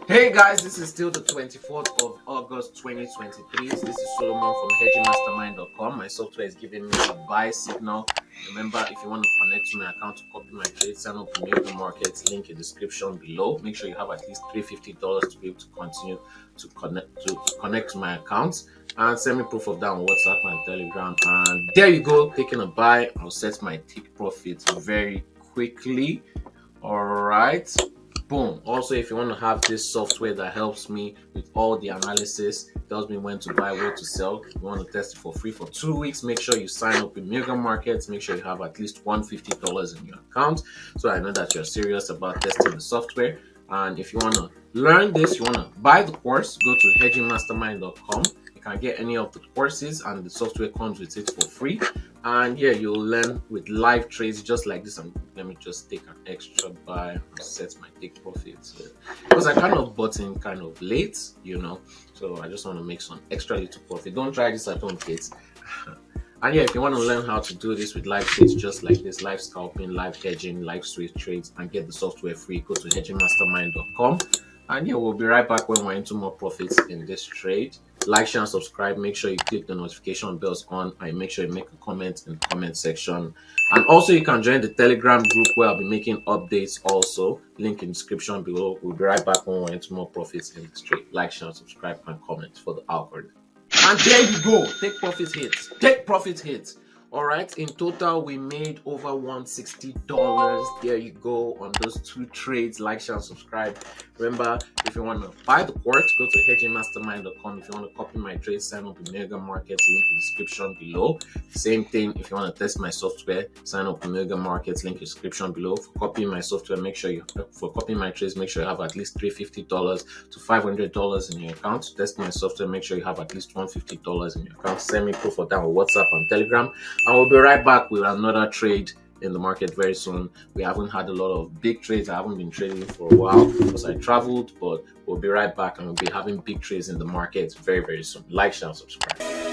Hey guys, this is still the 24th of August 2023. This is Solomon from hedgingmastermind.com. My software is giving me a buy signal. Remember, if you want to connect to my account to copy my trade, sign up with the markets, link in the description below. Make sure you have at least $350 to be able to continue to connect to my accounts, and send me proof of that on WhatsApp and Telegram. And there you go, taking a buy. I'll set my take profit very quickly. All right. Boom. Also, if you want to have this software that helps me with all the analysis, tells me when to buy, where to sell, you want to test it for free for 2 weeks, make sure you sign up in Mega Markets. Make sure you have at least $150 in your account, so I know that you're serious about testing the software. And if you want to learn this, you want to buy the course, go to hedgingmastermind.com. You can get any of the courses, and the software comes with it for free. And yeah, you'll learn with live trades just like this. And let me just take an extra buy and set my take profits, because I kind of bought in kind of late, so I just want to make some extra little profit. Don't try this at home, kids. And yeah, if you want to learn how to do this with live trades just like this, live scalping, live hedging, live switch trades, and get the software free, go to hedgingmastermind.com. And yeah, we'll be right back when we're into more profits in this trade. Like, share, and subscribe. Make sure you click the notification bells on, and make sure you make a comment in the comment section. And also, you can join the Telegram group where I'll be making updates also. Link in the description below. We'll be right back when we're into more profits in this trade. Like, share, and subscribe, and comment for the algorithm. And there you go. Take profit hits. Take profit hits. All right. In total, we made over $160. There you go on those 2 trades. Like, share, and subscribe. Remember, if you want to buy the course, go to hedgingmastermind.com. If you want to copy my trades, sign up in Mega Markets. Link in the description below. Same thing. If you want to test my software, sign up in Mega Markets. Link in the description below. For copying my software, for copying my trades, make sure you have at least $350 to $500 in your account. To test my software, make sure you have at least $150 in your account. Send me proof of that on WhatsApp and Telegram. And we'll be right back with another trade in the market very soon. We haven't had a lot of big trades. I haven't been trading for a while because I traveled, but we'll be right back, and we'll be having big trades in the market very, very soon. Like, share, and subscribe.